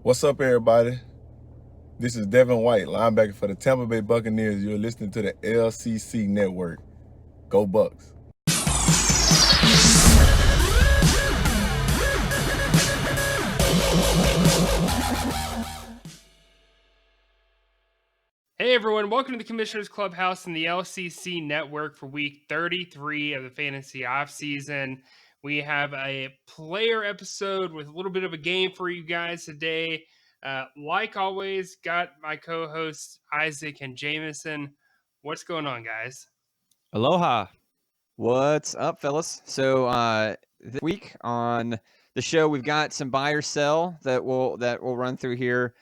What's up, everybody? This is Devin White, linebacker for the Tampa Bay Buccaneers. You're listening to the LCC Network. Go Bucks. Hey everyone, welcome to the Commissioner's Clubhouse and the LCC Network for week 33 of the fantasy offseason. We have a player episode with a little bit of a game for you guys today. Like always, got my co-hosts Isaac and Jameson. What's going on, guys? Aloha. What's up, fellas? So this week on the show, we've got some buy or sell that we'll run through here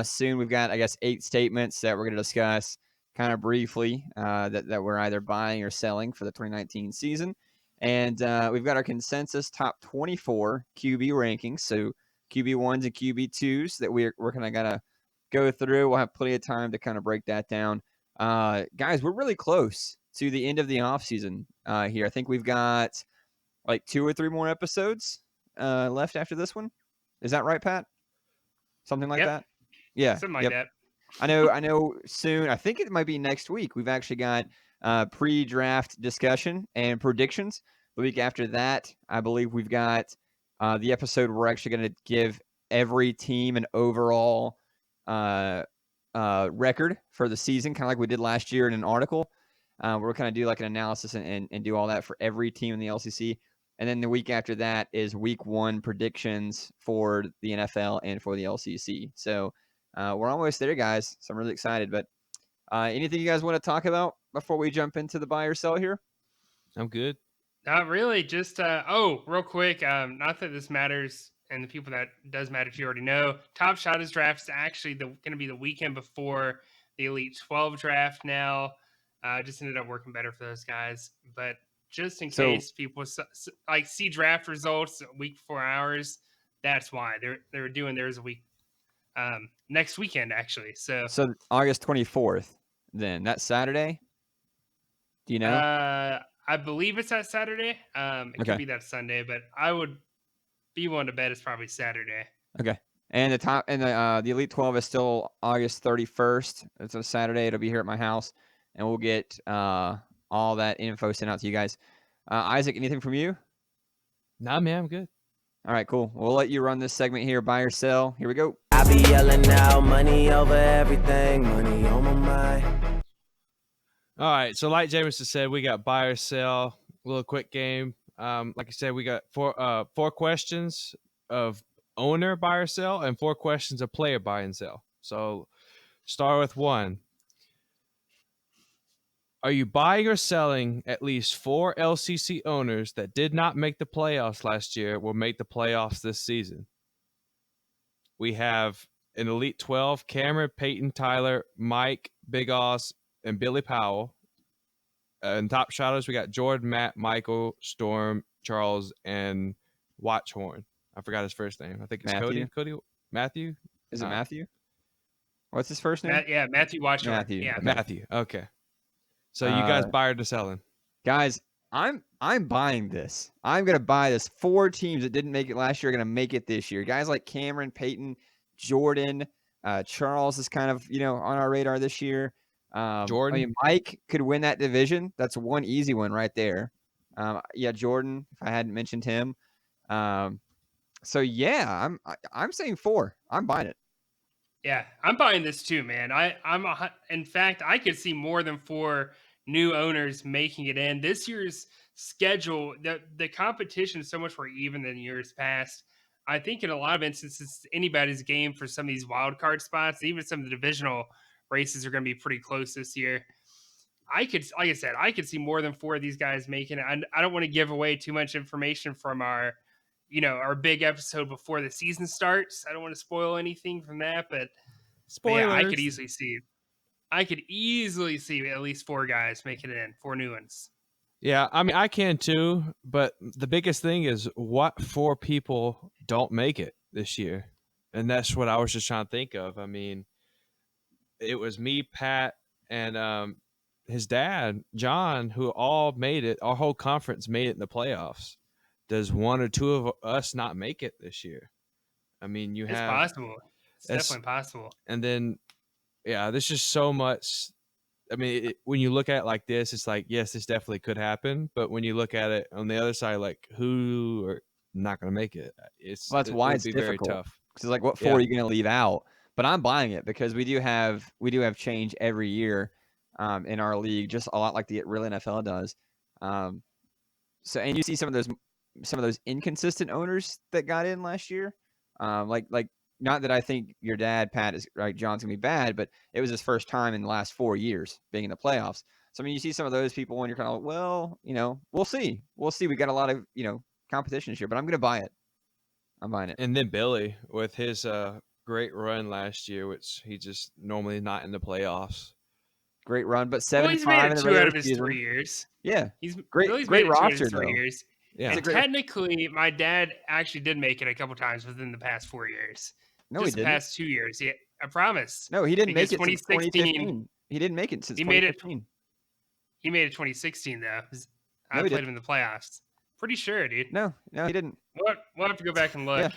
soon. We've got, I guess, 8 statements that we're going to discuss kind of briefly that we're either buying or selling for the 2019 season. And we've got our consensus top 24 QB rankings. So QB1s and QB2s that we're kind of going to go through. We'll have plenty of time to kind of break that down. Guys, we're really close to the end of the offseason here. I think we've got like 2 or 3 more episodes left after this one. Is that right, Pat? Something like that? Yeah. Something like that. I know soon. I think it might be next week. We've actually got pre-draft discussion and predictions. The week after that, I believe we've got the episode where we're actually going to give every team an overall record for the season, kind of like we did last year in an article. We're kind of do like an analysis and do all that for every team in the LCC. And then the week after that is week 1 predictions for the NFL and for the LCC. So we're almost there, guys. So I'm really excited. But anything you guys want to talk about before we jump into the buy or sell here? I'm good. Not really. Just real quick. Not that this matters, and the people that does matter to you already know. Top Shotters draft is actually going to be the weekend before the Elite 12 draft. Now, just ended up working better for those guys. But just in case people like see draft results a week before ours, that's why they're doing theirs a week next weekend actually. So August 24th. Then that Saturday. Do you know? I believe it's that Saturday. It could be that Sunday, but I would be one to bet it's probably Saturday. Okay. And the Elite 12 is still August 31st. It's a Saturday. It'll be here at my house, and we'll get all that info sent out to you guys. Isaac, anything from you? Nah, man, I'm good. All right, cool. We'll let you run this segment here, buy or sell. Here we go. I be yelling now, money over everything, money on my mind. All right, so like Jameson said, we got buy or sell, a little quick game. Like I said, we got 4 questions of owner buy or sell and 4 questions of player buy and sell. So start with 1. Are you buying or selling at least 4 LCC owners that did not make the playoffs last year will make the playoffs this season? We have an Elite 12, Cameron, Peyton, Tyler, Mike, Big Oz, and Billy Powell. And top shotters, we got Jordan, Matt, Michael, Storm, Charles, and Watchhorn. I forgot his first name. I think it's Matthew. Matthew? Is it Matthew? What's his first name? Matthew Watchhorn. Matthew. Yeah. Matthew. Okay. So you guys buying or selling? Guys, I'm buying this. I'm going to buy this. 4 teams that didn't make it last year are going to make it this year. Guys like Cameron, Peyton, Jordan, Charles is kind of, on our radar this year. Jordan. I mean, Mike could win that division. That's one easy one right there. Jordan, if I hadn't mentioned him. So yeah, I'm saying 4. I'm buying it. Yeah, I'm buying this too, man. In fact, I could see more than 4 new owners making it in. This year's schedule, the competition is so much more even than years past. I think in a lot of instances, anybody's game for some of these wild card spots. Even some of the divisional races are going to be pretty close this year. Like I said, I could see more than 4 of these guys making it. I don't want to give away too much information from our big episode before the season starts. I don't want to spoil anything from that, but spoilers. Yeah, I could easily see at least 4 guys making it in, 4 new ones. Yeah, I mean, I can too, but the biggest thing is what 4 people don't make it this year. And that's what I was just trying to think of. I mean, it was me, Pat, and his dad, John, who all made it. Our whole conference made it in the playoffs. Does 1 or 2 of us not make it this year? I mean, it's possible. It's definitely possible. And then, yeah, there's just so much. I mean, when you look at it like this, it's like, yes, this definitely could happen. But when you look at it on the other side, like who are not going to make it, Well, that's why it would it's be difficult. very tough. Because it's like, what four are you going to leave out? But I'm buying it because we do have change every year in our league, just a lot like the real NFL does. So, and you see some of those inconsistent owners that got in last year, like not that I think your dad Pat is right. John's gonna be bad, but it was his first time in the last 4 years being in the playoffs. So I mean, you see some of those people, and you're kind of like, well, we'll see. We got a lot of competition this year, but I'm gonna buy it. I'm buying it. And then Billy with his great run last year, which he just normally not in the playoffs. Great run, but 7-5 he's made in it the 2 regular out of his season. 3 years. Yeah, Billy's great made it 2 out of roster his 3 though. years. Yeah, And technically, my dad actually did make it a couple times within the past 4 years. No, just he didn't. The past 2 years. Yeah, I promise. No, he didn't make it since 2016. 2015. He didn't make it since He made it. 2015. He made it 2016 though. I No, he played didn't. him in the playoffs. Pretty sure, dude. No, he didn't. We'll have to go back and look. Yeah.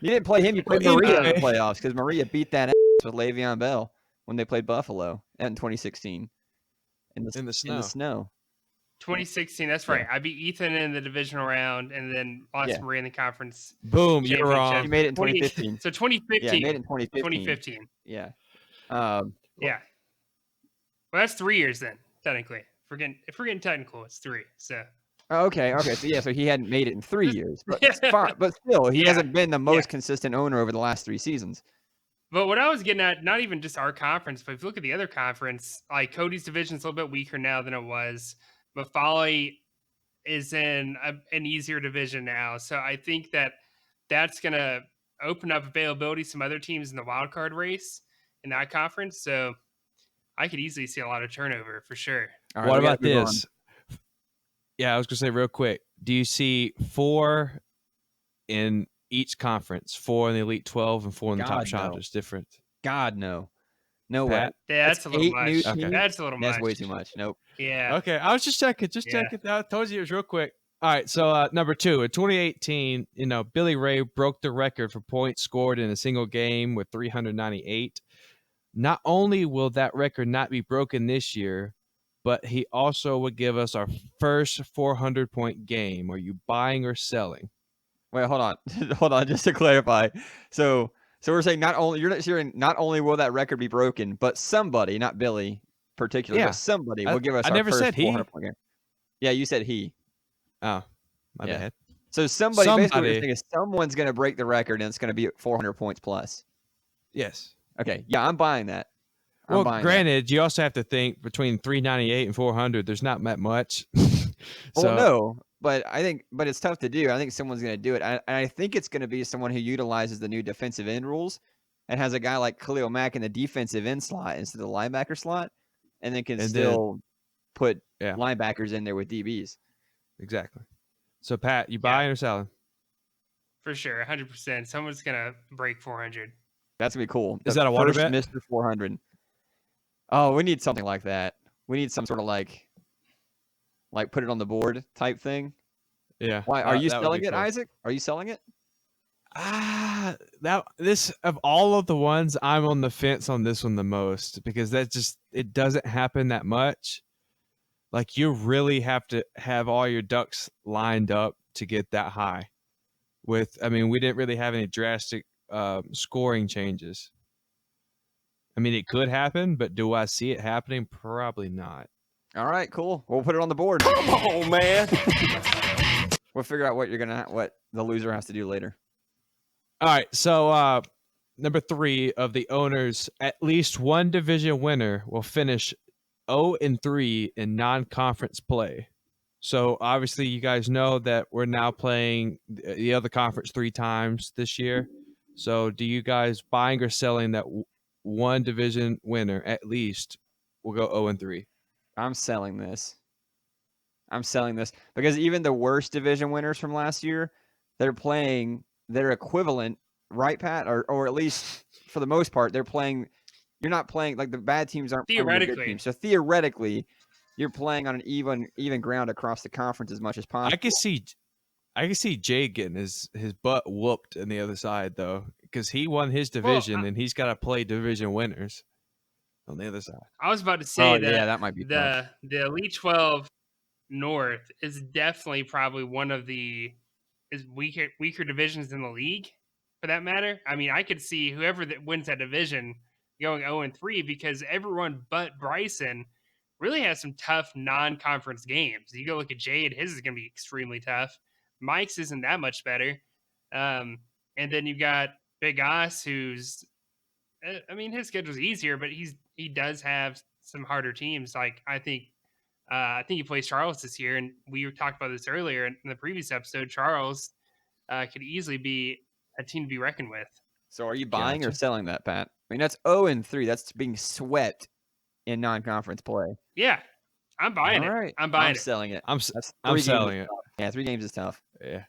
You didn't play him. You played Well, Maria in anyway. the playoffs because Maria beat that ass with Le'Veon Bell when they played Buffalo in 2016 in the snow. 2016. That's right. I beat Ethan in the divisional round and then lost Maria in the conference. Boom, you're wrong. You made it in 2015. So 2015. Yeah, you made it in 2015. 2015. Yeah. Yeah. Well, that's 3 years then, technically. If we're getting technical, it's 3. So. Okay. So he hadn't made it in 3 years, but but still, he hasn't been the most consistent owner over the last 3 seasons. But what I was getting at, not even just our conference, but if you look at the other conference, like Cody's division is a little bit weaker now than it was. But Folly is in an easier division now. So I think that's going to open up availability to some other teams in the wild card race in that conference. So I could easily see a lot of turnover for sure. All right, what about this? Yeah, I was going to say real quick. Do you see 4 in each conference, 4 in the Elite 12 and 4 in the top shot? It's different. God, no. No way. Yeah, that's a little much. Okay. That's a little much. That's way too much. Nope. Yeah. Okay, I was just checking. Checking. I told you it was real quick. All right, so number 2, in 2018, Billy Ray broke the record for points scored in a single game with 398. Not only will that record not be broken this year, but he also would give us our first 400-point game. Are you buying or selling? Wait, hold on, just to clarify. So we're saying not only will that record be broken, but somebody, not Billy particularly, but somebody will give us our first 400-point game. Yeah, you said he. Oh, my bad. So somebody basically is someone's going to break the record, and it's going to be at 400 points plus. Yes. Okay. Yeah, I'm buying that. Well, granted, you also have to think between 398 and 400. There's not that much. Well, no, but it's tough to do. I think someone's going to do it. I think it's going to be someone who utilizes the new defensive end rules and has a guy like Khalil Mack in the defensive end slot instead of the linebacker slot, and then can still put linebackers in there with DBs. Exactly. So, Pat, you buying or selling? For sure, 100%. Someone's going to break 400. That's going to be cool. Is that a water bet? Mr. 400. Oh, we need something like that. We need some sort of like put it on the board type thing. Yeah. Why are you selling it, Isaac? Are you selling it? This of all of the ones, I'm on the fence on this one the most because it doesn't happen that much. Like you really have to have all your ducks lined up to get that high. We didn't really have any drastic scoring changes. I mean, it could happen, but do I see it happening? Probably not. All right, cool. We'll put it on the board. Come on, man. We'll figure out what the loser has to do later. All right, so number 3 of the owners, at least one division winner will finish 0-3 in non-conference play. So obviously, you guys know that we're now playing the other conference 3 times this year. So, do you guys buying or selling that one division winner at least will go 0-3? I'm selling this because even the worst division winners from last year, they're playing their equivalent, right, Pat? Or at least for the most part, they're playing. You're not playing like the bad teams aren't playing the good teams. So theoretically, you're playing on an even ground across the conference as much as possible. I can see Jay getting his butt whooped on the other side though, because he won his division and he's got to play division winners on the other side. I was about to say that might be tough. the Elite 12 North is definitely probably one of the weaker divisions in the league, for that matter. I mean, I could see whoever that wins that division going 0-3 because everyone but Bryson really has some tough non-conference games. You go look at Jade, his is going to be extremely tough. Mike's isn't that much better. And then you got Big Us, who's, I mean, his schedule's easier, but he does have some harder teams. Like I think he plays Charles this year, and we talked about this earlier in the previous episode. Charles could easily be a team to be reckoned with. So are you buying or selling that, Pat? I mean, that's 0-3. That's being swept in non-conference play. Yeah, I'm buying it. Right. I'm buying it. Selling it. I'm That's selling it. Yeah, 3 games is tough. Yeah.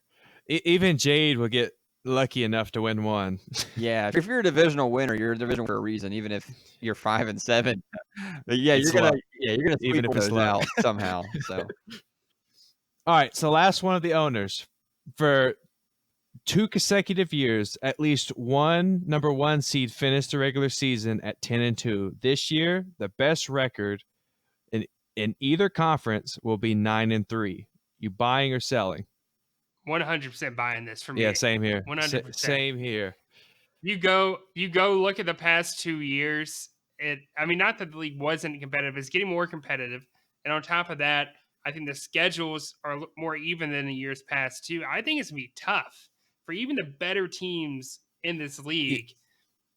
Even Jade will get lucky enough to win one. Yeah, if you're a divisional winner, you're a divisional for a reason. Even if you're 5-7, but yeah, It's you're gonna luck. sweep Even if it's those luck. out somehow. So All right, so last one of the owners for 2 consecutive years, at least one number 1 seed finished the regular season at 10-2. This year, the best record in either conference will be 9-3. You buying or selling? 100% buying this for me. Yeah, same here. 100%. Same here. You go look at the past 2 years. I mean, not that the league wasn't competitive, it's getting more competitive. And on top of that, I think the schedules are more even than the years past too. I think it's gonna be tough for even the better teams in this league.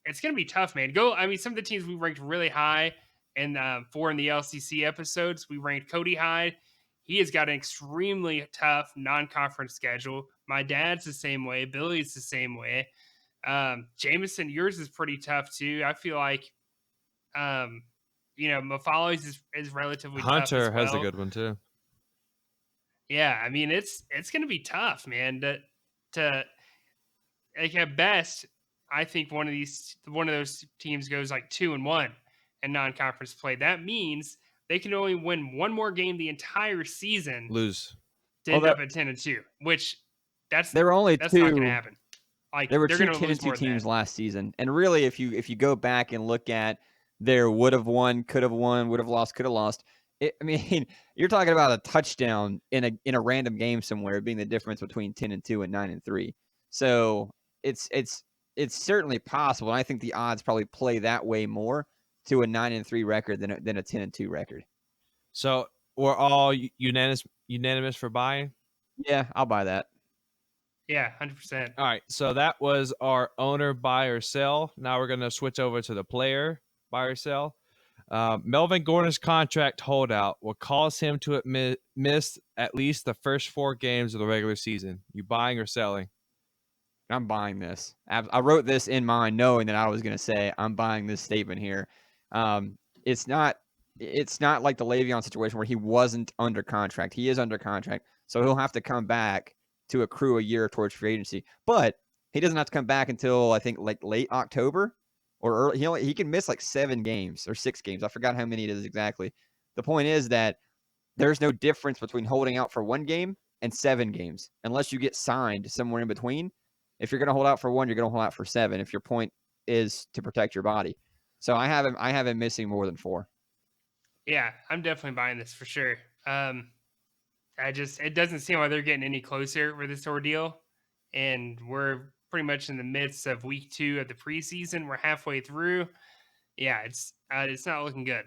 It's gonna be tough, man. I mean, some of the teams we ranked really high, and for in the LCC episodes, we ranked Cody high. He has got an extremely tough non-conference schedule. My dad's the same way. Billy's the same way. Jameson, yours is pretty tough too. I feel like, Mafalo's is relatively tough Hunter as well. has a good one too. Yeah, I mean it's going to be tough, man. To like at best, I think one of those teams goes like 2-1 in non-conference play. That means they can only win one more game the entire season. Lose. To end up at 10-2, which that's there were only that's 2. not going to happen. Like there were they're 2 going to lose more 10-2 teams than last season, and really, if you go back and look at their would have won, could have won, would have lost, could have lost. I mean, you're talking about a touchdown in a random game somewhere being the difference between 10-2 and 9-3. So it's certainly possible, and I think the odds probably play that way more to a 9-3 record than a 10-2 record. So we're all unanimous for buying? Yeah, I'll buy that. Yeah, 100%. All right, so that was our owner buy or sell. Now we're going to switch over to the player buy or sell. Melvin Gordon's contract holdout will cause him to miss at least the first 4 games of the regular season. You buying or selling? I'm buying this. I wrote this in mind knowing that I was going to say I'm buying this statement here. It's not like the Le'Veon situation where he wasn't under contract. He is under contract, so he'll have to come back to accrue a year towards free agency. But he doesn't have to come back until I think like late October or early. He can miss like 7 games or 6 games. I forgot how many it is exactly. The point is that there's no difference between holding out for 1 game and 7 games unless you get signed somewhere in between. If you're going to hold out for 1, you're going to hold out for 7 if your point is to protect your body. So I have him missing more than 4. Yeah, I'm definitely buying this for sure. It doesn't seem like they're getting any closer with this ordeal. And we're pretty much in the midst of week 2 of the preseason. We're halfway through. Yeah, it's not looking good.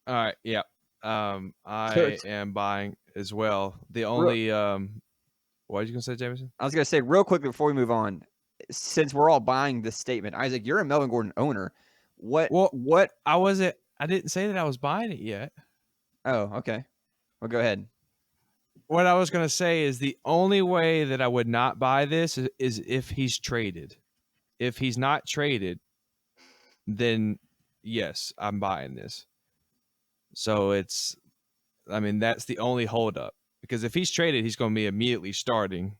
All right, yeah. I am buying as well. The only what are you gonna say, Jameson? I was gonna say real quickly before we move on, since we're all buying this statement, Isaac, you're a Melvin Gordon owner. What I didn't say that I was buying it yet. Oh, okay. Well, go ahead. What I was going to say is the only way that I would not buy this is if he's traded. If he's not traded, then yes, I'm buying this. So that's the only holdup. Because if he's traded, he's going to be immediately starting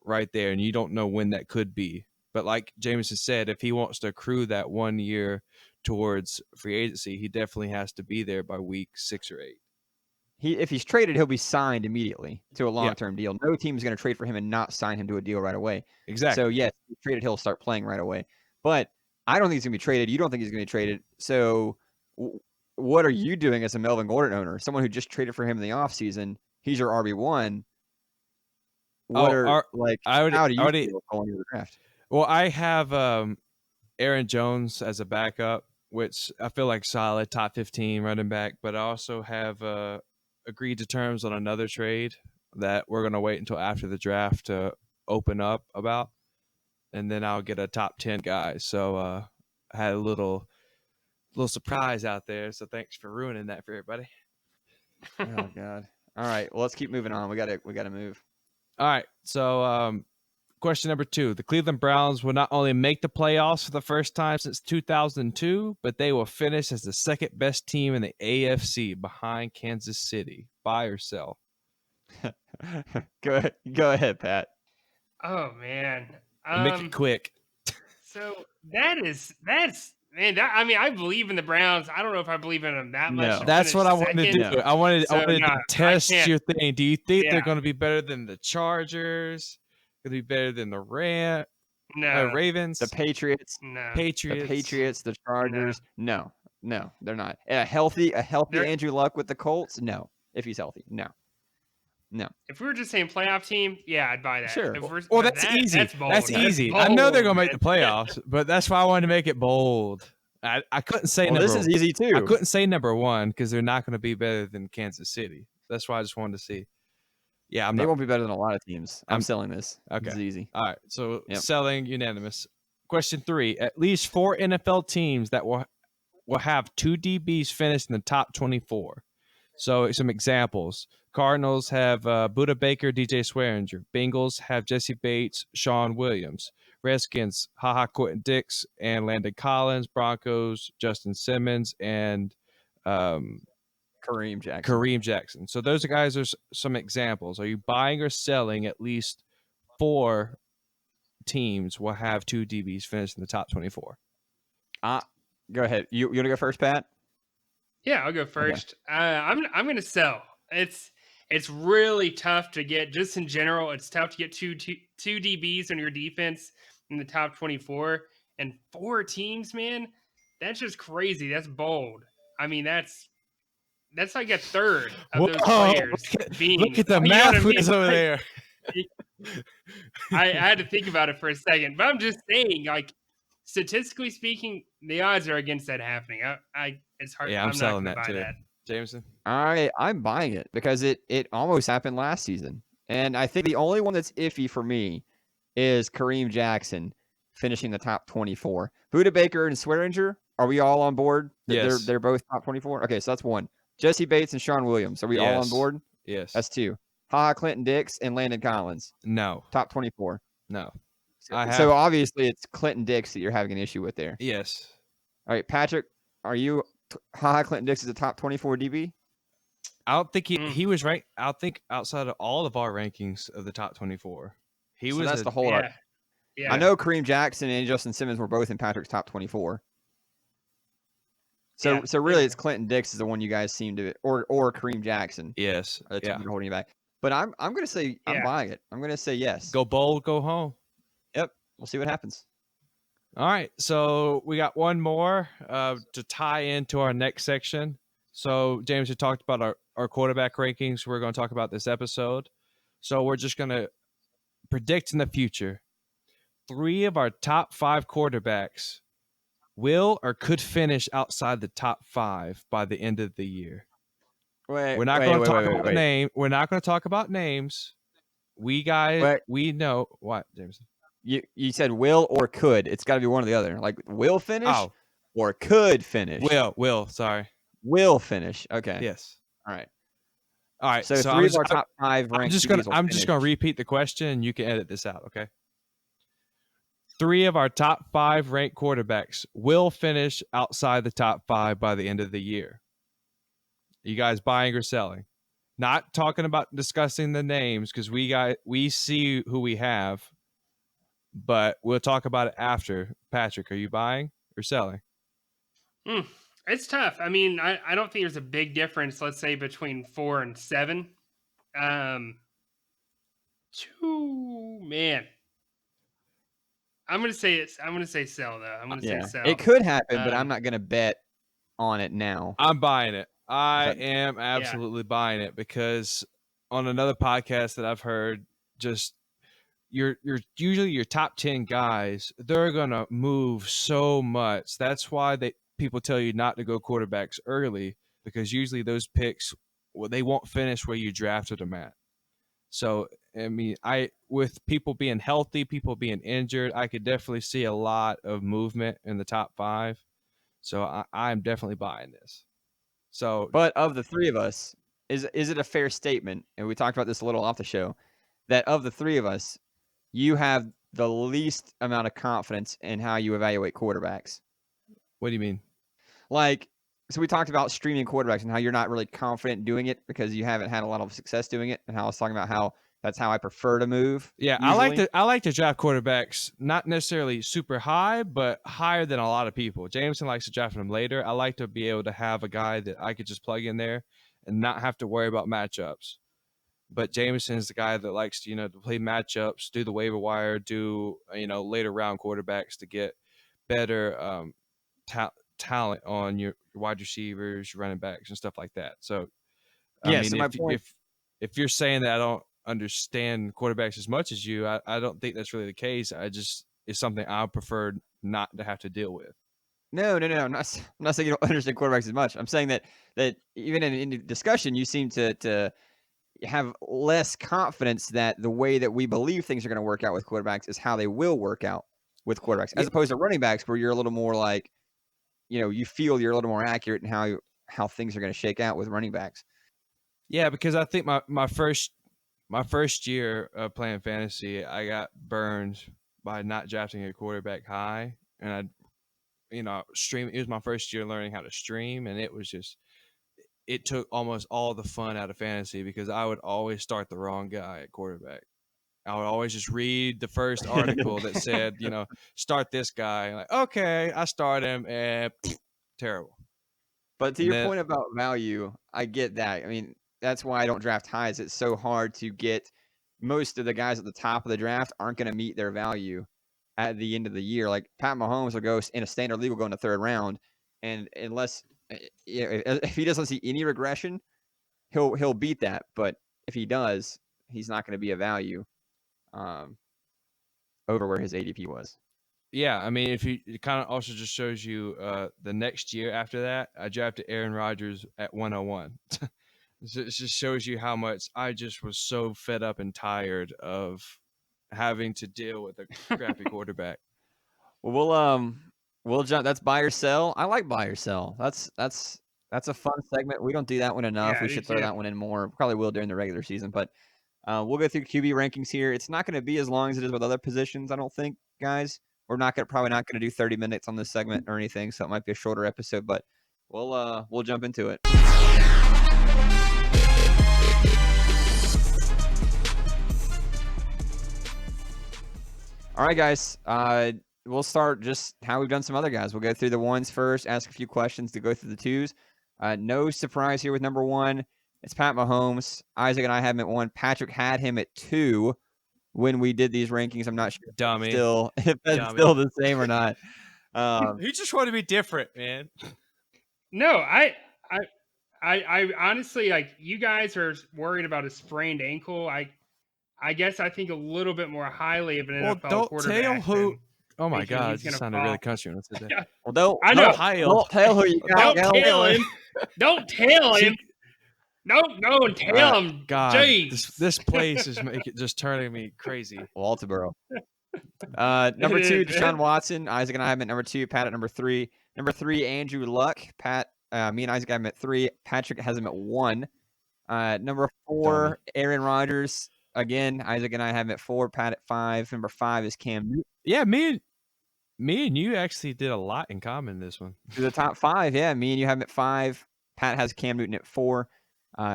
right there, and you don't know when that could be. But like Jameson said, if he wants to accrue that 1 year towards free agency, he definitely has to be there by week 6 or 8. If he's traded, he'll be signed immediately to a long-term deal. No team is going to trade for him and not sign him to a deal right away. Exactly. So yes, if he's traded, he'll start playing right away. But I don't think he's going to be traded. You don't think he's going to be traded. So what are you doing as a Melvin Gordon owner? Someone who just traded for him in the offseason. He's your RB1. What how do you feel going into the draft? Well, I have Aaron Jones as a backup, which I feel like solid top 15 running back, but I also have agreed to terms on another trade that we're going to wait until after the draft to open up about, and then I'll get a top 10 guy. So I had a little surprise out there, so thanks for ruining that for everybody. Oh God. All right, well, let's keep moving on. We got to move. All right. So question number 2. The Cleveland Browns will not only make the playoffs for the first time since 2002, but they will finish as the second best team in the AFC behind Kansas City. Buy or sell? Go ahead, Pat. Oh man. Make it quick. So that's man. I mean, I believe in the Browns. I don't know if I believe in them that much. No. That's what I wanted to do. I wanted no, to test your thing. Do you think they're Yeah. going to be better than the Chargers? Going to be better than the Ravens? The Patriots? No. The Patriots, the Chargers? No, they're not. A healthy Andrew Luck with the Colts? No. If he's healthy, no. If we were just saying playoff team, yeah, I'd buy that. Sure. Well, that's easy. That's bold. That's easy. Bold. I know they're going to make the playoffs, but that's why I wanted to make it bold. I couldn't say number. This is easy too. I couldn't say number 1 because they're not going to be better than Kansas City. That's why I just wanted to see. Yeah, they won't be better than a lot of teams. I'm selling this. Okay. It's easy. All right. So selling unanimous. Question 3. At least 4 NFL teams that will have 2 DBs finish in the top 24. So some examples. Cardinals have Budda Baker, DJ Swearinger. Bengals have Jesse Bates, Sean Williams. Redskins, Quentin Dix and Landon Collins. Broncos, Justin Simmons and Kareem Jackson. So those guys are some examples. Are you buying or selling at least 4 teams will have 2 DBs finish in the top 24? Go ahead. You want to go first, Pat? Yeah, I'll go first. Okay. I'm going to sell. It's really tough to get, just in general, it's tough to get two DBs on your defense in the top 24 and 4 teams, man. That's just crazy. That's bold. I mean, that's like a third of those players. Look at the math whiz over there. I had to think about it for a second, but I'm just saying, like, statistically speaking, the odds are against that happening. It's hard. Yeah, I'm selling that too. That. Jameson? I'm buying it because it almost happened last season. And I think the only one that's iffy for me is Kareem Jackson finishing the top 24. Budda Baker and Swearinger, are we all on board? Yes. They're both top 24? Okay, so that's 1. Jesse Bates and Sean Williams, are we all on board? Yes. That's 2. Clinton Dix and Landon Collins. No. Top 24. No. So obviously it's Clinton Dix that you're having an issue with there. Yes. All right, Patrick, are you Clinton Dix is a top 24 DB? I don't think he was ranked. I think outside of all of our rankings of the top 24, he was. That's the whole. Yeah. I know Kareem Jackson and Justin Simmons were both in Patrick's top 24. So really, it's Clinton Dix is the one you guys seem to, or Kareem Jackson. Yes. You're holding you back. But I'm going to say I'm buying it. I'm going to say yes. Go bold, go home. Yep. We'll see what happens. All right. So we got one more to tie into our next section. So James, you talked about our quarterback rankings. We're going to talk about this episode. So we're just going to predict in the future. 3 of our top 5 quarterbacks will or could finish outside the top 5 by the end of the year. We're not going to talk about names. We're not going to talk about names. We know what, Jameson. You said will or could. It's got to be one or the other. Like will finish or could finish. Will. Sorry. Will finish. Okay. Yes. All right. So 3 of our top 5 ranked. I'm just gonna repeat the question, and you can edit this out. Okay. 3 of our top 5 ranked quarterbacks will finish outside the top 5 by the end of the year. You guys buying or selling? Not talking about discussing the names because we see who we have, but we'll talk about it after. Patrick, are you buying or selling? It's tough. I mean, I don't think there's a big difference, let's say, between 4 and 7. 2, man. I'm gonna say it's. I'm gonna say sell though. I'm gonna say sell. It could happen, but I'm Um, not gonna bet on it now. I'm buying it. I Okay. am absolutely buying it because on another podcast that I've heard, just you're usually your top 10 guys, they're gonna move so much. That's why people tell you not to go quarterbacks early, because usually those picks, well, they won't finish where you drafted them at. So I mean, with people being healthy, people being injured, I could definitely see a lot of movement in the top 5. So I'm definitely buying this. So, But of the three of us, is it a fair statement? And we talked about this a little off the show, that of the three of us, you have the least amount of confidence in how you evaluate quarterbacks. what do you mean? Like, so we talked about streaming quarterbacks and how you're not really confident doing it because you haven't had a lot of success doing it, and how I was talking about how that's how I prefer to move. Yeah, usually. I like to draft quarterbacks not necessarily super high, but higher than a lot of people. Jameson likes to draft them later. I like to be able to have a guy that I could just plug in there and not have to worry about matchups. But Jameson is the guy that likes to, to play matchups, do the waiver wire, do later round quarterbacks to get better talent on your wide receivers, your running backs, and stuff like that. So, I mean, So my point, if you're saying that I don't understand quarterbacks as much as you, I don't think that's really the case. It's something I prefer not to have to deal with. No. I'm not saying you don't understand quarterbacks as much. I'm saying that even in discussion, you seem to have less confidence that the way that we believe things are going to work out with quarterbacks is how they will work out with quarterbacks, as opposed to running backs, where you're a little more like, you feel you're a little more accurate in how things are going to shake out with running backs. Yeah, because I think my first year of playing fantasy, I got burned by not drafting a quarterback high, and stream. It was my first year learning how to stream, and it took almost all the fun out of fantasy because I would always start the wrong guy at quarterback. I would always just read the first article that said, start this guy. Like, okay, I start him, and terrible. But to your point about value, I get that. I mean, that's why I don't draft highs. It's so hard to get. Most of the guys at the top of the draft aren't going to meet their value at the end of the year. Like Pat Mahomes will go in a standard league, will go in the third round, and unless if he doesn't see any regression, he'll beat that. But if he does, he's not going to be a value over where his ADP was. Yeah, I mean, it kind of also just shows you the next year after that, I drafted Aaron Rodgers at 101. It just shows you how much I just was so fed up and tired of having to deal with a crappy quarterback. Well, we'll jump. That's buy or sell. I like buy or sell. That's a fun segment. We don't do that one enough. Yeah, We I do should throw too. that one in more. Probably will during the regular season, but we'll go through QB rankings here. It's not going to be as long as it is with other positions, I don't think, guys. We're probably not going to do 30 minutes on this segment or anything, so it might be a shorter episode, but we'll jump into it. All right, guys. We'll start just how we've done some other guys. We'll go through the ones first, ask a few questions to go through the twos. No surprise here with number 1. It's Pat Mahomes. Isaac and I have him at 1. Patrick had him at 2 when we did these rankings. I'm not sure if that's still the same or not. He just wanted to be different, man. No, I honestly, like, you guys are worried about a sprained ankle. I guess I think a little bit more highly of an NFL quarterback. Tell who. Oh my thinking God, he's this gonna sounded fall. really country. Let's say that. Well, I know. Don't tell who you got. Don't tell him. Don't tell him. Don't go and tell him. God, Jeez. this place is just turning me crazy. Walterboro. Number 2, Deshaun Watson. Isaac and I have him at number 2. Pat at number 3. Number 3, Andrew Luck. Me and Isaac have him at 3. Patrick has him at 1. Number 4, Aaron Rodgers. Again, Isaac and I have him at 4. Pat at 5. Number 5 is Cam Newton. Yeah, me and you actually did a lot in common in this one. To the top 5, yeah. Me and you have him at 5. Pat has Cam Newton at 4.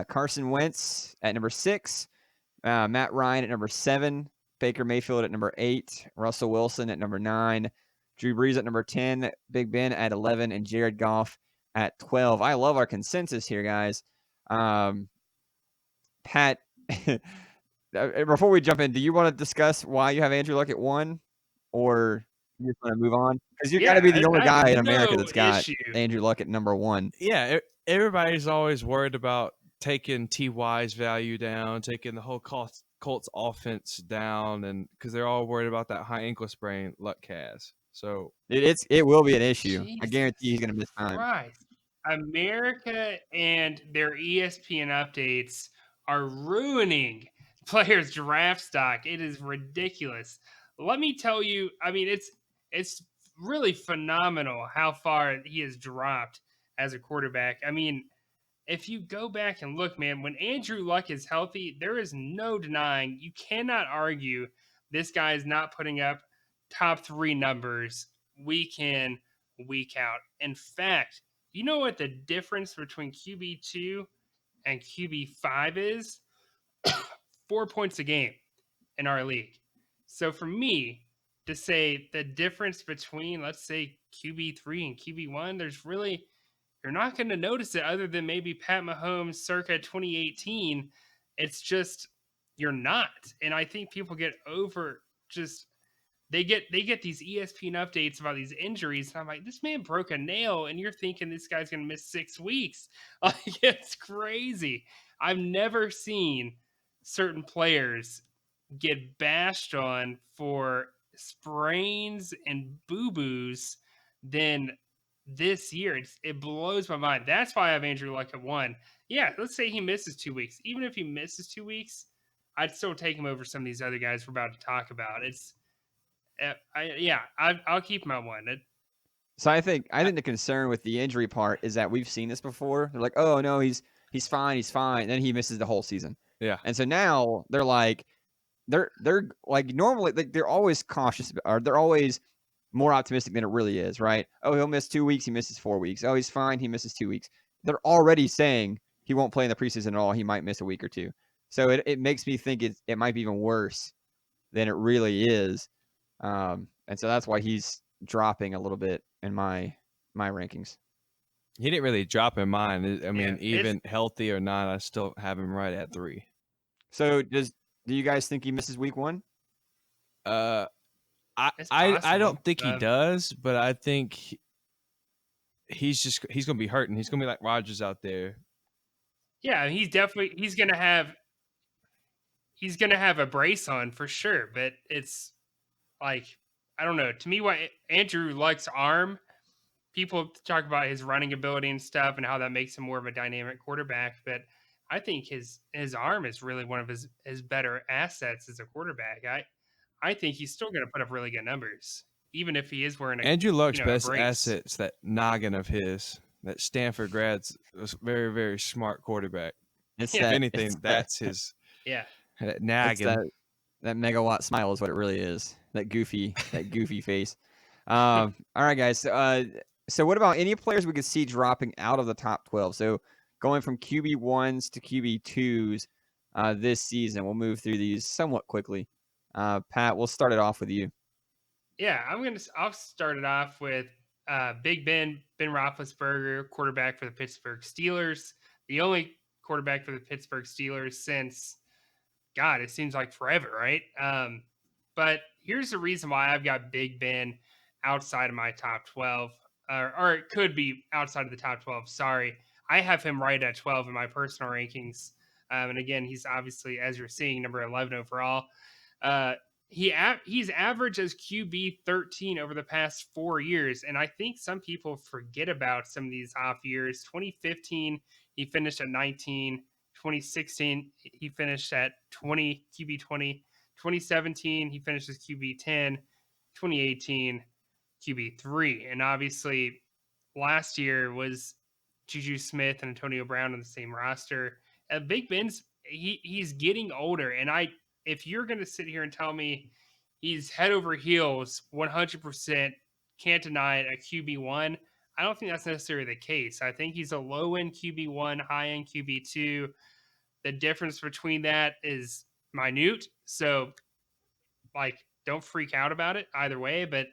Carson Wentz at number 6. Matt Ryan at number 7. Baker Mayfield at number 8. Russell Wilson at number 9. Drew Brees at number 10. Big Ben at 11. And Jared Goff at 12. I love our consensus here, guys. Pat, before we jump in, do you want to discuss why you have Andrew Luck at 1? or you just want to move on? Because you got to be the only I have guy in America no that's got issue. Andrew Luck at number 1. Yeah, everybody's always worried about taking Ty's value down, taking the whole Colts offense down, and because they're all worried about that high ankle sprain Luck has. So It will be an issue. I Jesus guarantee he's going to miss time. Christ. America and their ESPN updates are ruining players' draft stock. It is ridiculous. Let me tell you, I mean, it's really phenomenal how far he has dropped as a quarterback. I mean, if you go back and look, man, when Andrew Luck is healthy, there is no denying, you cannot argue this guy is not putting up top 3 numbers week in, week out. In fact, you know what the difference between QB2 and QB5 is? 4 points a game in our league. So for me to say the difference between, let's say, QB3 and QB1, you're not going to notice it other than maybe Pat Mahomes circa 2018. It's just you're not. And I think people get over just they get these ESPN updates about these injuries. And I'm like, this man broke a nail, and you're thinking this guy's going to miss 6 weeks. Like, it's crazy. I've never seen certain players get bashed on for sprains and boo-boos than this year. It blows my mind. That's why I have Andrew Luck at 1. Yeah, let's say he misses 2 weeks. Even if he misses 2 weeks, I'd still take him over some of these other guys we're about to talk about. I'll keep him at 1. So I think the concern with the injury part is that we've seen this before. They're like, oh no, he's fine. And then he misses the whole season. yeah, And so now they're like normally they're always cautious, or they're always more optimistic than it really is, right? Oh, he'll miss 2 weeks, he misses 4 weeks. Oh, he's fine, he misses 2 weeks. They're already saying he won't play in the preseason at all. He might miss a week or 2. So it makes me think it might be even worse than it really is. And so that's why he's dropping a little bit in my rankings. he didn't really drop in mine. I mean, Yeah, even healthy or not, I still have him right at 3. So do you guys think he misses week 1? I It's don't possible. think he does, but I think he's gonna be hurting. He's gonna be like Rodgers out there. Yeah, he's gonna have a brace on for sure, but it's like, I don't know. To me, what Andrew Luck's arm, people talk about his running ability and stuff and how that makes him more of a dynamic quarterback, but I think his arm is really one of his better assets as a quarterback. I think he's still going to put up really good numbers, even if he is wearing Andrew Luck's a best brace. asset's that noggin of his. That Stanford grad's was very, very smart quarterback. If anything, that's his. Yeah, That naggin. That megawatt smile is what it really is. That goofy face. All right, guys. So what about any players we could see dropping out of the top 12? So going from QB1s to QB2s this season. We'll move through these somewhat quickly. Pat, we'll start it off with you. Yeah, I'll start it off with Big Ben Roethlisberger, quarterback for the Pittsburgh Steelers. The only quarterback for the Pittsburgh Steelers since, God, it seems like forever, right? But here's the reason why I've got Big Ben outside of my top 12, or it could be outside of the top 12. Sorry. I have him right at 12 in my personal rankings. And again, he's obviously, as you're seeing, number 11 overall. He's averaged as QB 13 over the past 4 years, and I think some people forget about some of these off years. 2015, he finished at 19. 2016, he finished at 20 QB 20. 2017, he finished as QB 10. 2018, QB 3, and obviously last year was Juju Smith and Antonio Brown on the same roster. Big Ben's he's getting older, and if you're going to sit here and tell me he's head over heels 100%, can't deny it, a QB1, I don't think that's necessarily the case. I think he's a low end QB1, high end QB2. The difference between that is minute, so like don't freak out about it either way. But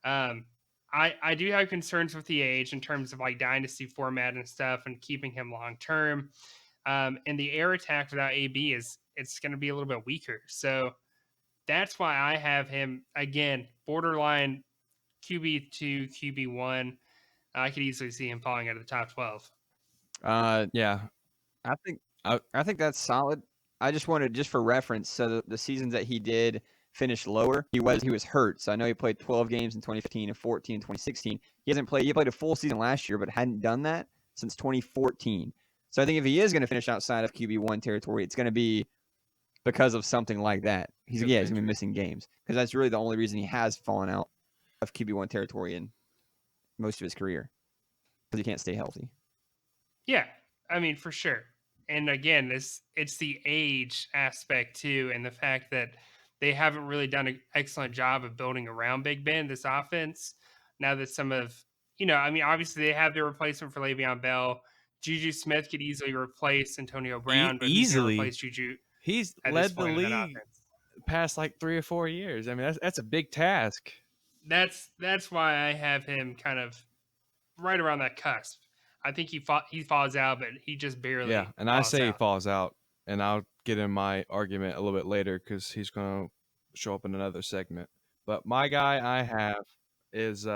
I do have concerns with the age in terms of like dynasty format and stuff and keeping him long term. And the air attack without AB it's going to be a little bit weaker. So that's why I have him again, borderline QB2, QB1. I could easily see him falling out of the top 12. Yeah. I think I, I think that's solid. I just wanted, just for reference, so the seasons that he did finish lower, he was hurt. So I know he played 12 games in 2015 and 14 in 2016. He played a full season last year, but hadn't done that since 2014. So I think if he is going to finish outside of QB1 territory, it's going to be because of something like that. He's going to be missing games, because that's really the only reason he has fallen out of QB1 territory in most of his career, because he can't stay healthy. Yeah, I mean, for sure. And again, it's the age aspect too, and the fact that they haven't really done an excellent job of building around Big Ben, this offense. Now that some of, I mean, obviously they have their replacement for Le'Veon Bell. Juju Smith could easily replace Antonio Brown, but who's going to easily. replace Juju He's at this led the point in that league offense? past like 3 or 4 years. I mean, that's a big task. That's why I have him kind of right around that cusp. I think he falls out, but he just barely. Yeah, and I say he out. falls out, and I'll get in my argument a little bit later because he's going to show up in another segment. But my guy I have is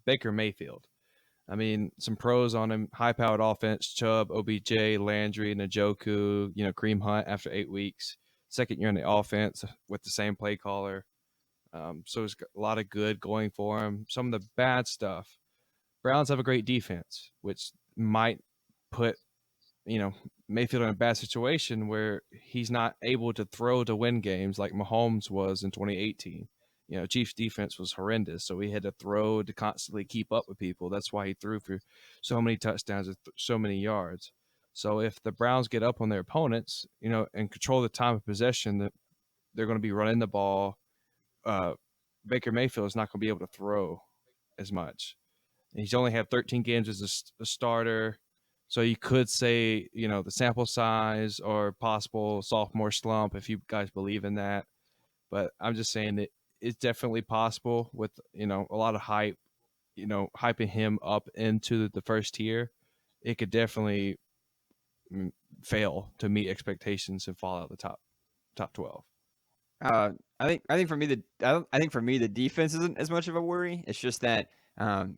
Baker Mayfield. I mean, some pros on him: high-powered offense, Chubb, OBJ, Landry, Njoku, Kareem Hunt after 8 weeks. Second year in the offense with the same play caller. So there's a lot of good going for him. Some of the bad stuff. Browns have a great defense, which might put Mayfield in a bad situation where he's not able to throw to win games like Mahomes was in 2018. Chiefs defense was horrendous, so he had to throw to constantly keep up with people. That's why he threw for so many touchdowns and so many yards. So if the Browns get up on their opponents, and control the time of possession, that they're going to be running the ball. Baker Mayfield is not going to be able to throw as much. He's only had 13 games as a starter. So you could say, the sample size or possible sophomore slump, if you guys believe in that. But I'm just saying that it's definitely possible with, a lot of hype, hyping him up into the first tier. It could definitely fail to meet expectations and fall out the top 12. I think for me the defense isn't as much of a worry. It's just that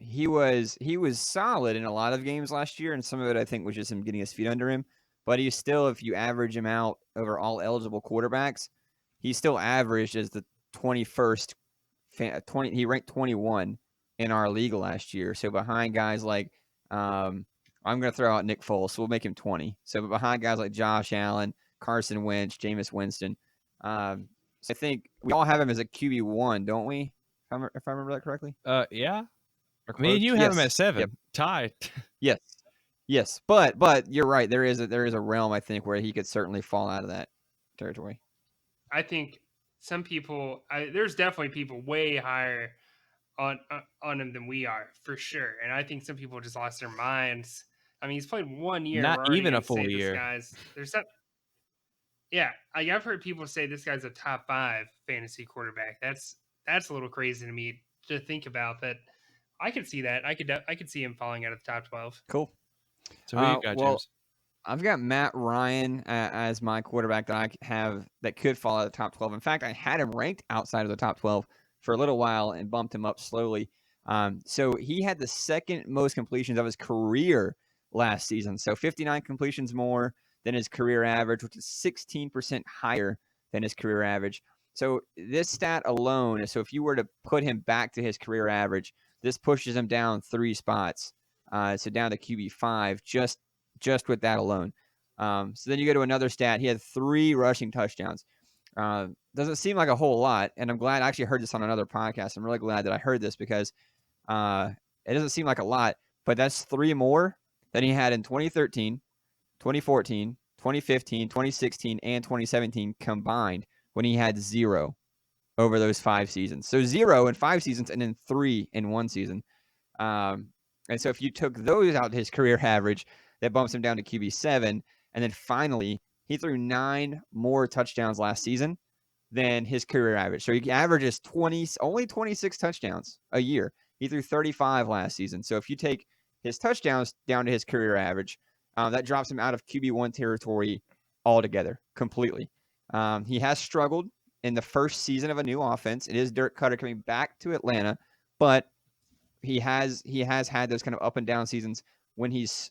he was solid in a lot of games last year, and some of it I think was just him getting his feet under him. But he's still, if you average him out over all eligible quarterbacks, he's still averaged as the 21st. He ranked 21 in our league last year. So behind guys like I'm going to throw out Nick Foles, so we'll make him 20. So behind guys like Josh Allen, Carson Wentz, Jameis Winston. So I think we all have him as a QB1, don't we? If I remember that correctly. Yeah. Or Me and you have him at 7, Yep. tied. Yes. But you're right. There is a realm, I think, where he could certainly fall out of that territory. I think some people, there's definitely people way higher on him than we are, for sure. And I think some people just lost their minds. I mean, he's played 1 year. Not even a full say year. Yeah, I've heard people say this guy's a top 5 fantasy quarterback. That's a little crazy to me to think about. But I could see that. I could see him falling out of the top 12. Cool. So who you got, James? I've got Matt Ryan as my quarterback that I have that could fall out of the top 12. In fact, I had him ranked outside of the top 12 for a little while and bumped him up slowly. So he had the second most completions of his career last season. So 59 completions more than his career average, which is 16% higher than his career average. So this stat alone, so if you were to put him back to his career average, this pushes him down 3 spots. So down to QB5 just with that alone. So then you go to another stat. He had 3 rushing touchdowns. Doesn't seem like a whole lot, and I'm glad I actually heard this on another podcast. I'm really glad that I heard this because it doesn't seem like a lot, but that's 3 more than he had in 2013, 2014, 2015, 2016, and 2017 combined when he had 0 over those 5 seasons. So 0 in 5 seasons and then 3 in 1 season. And so if you took those out his career average, that bumps him down to QB7. And then finally, he threw 9 more touchdowns last season than his career average. So he averages only 26 touchdowns a year. He threw 35 last season. So if you take his touchdowns down to his career average, that drops him out of QB1 territory altogether, completely. He has struggled in the first season of a new offense. It is Dirk Cutter coming back to Atlanta, but he has had those kind of up and down seasons when he's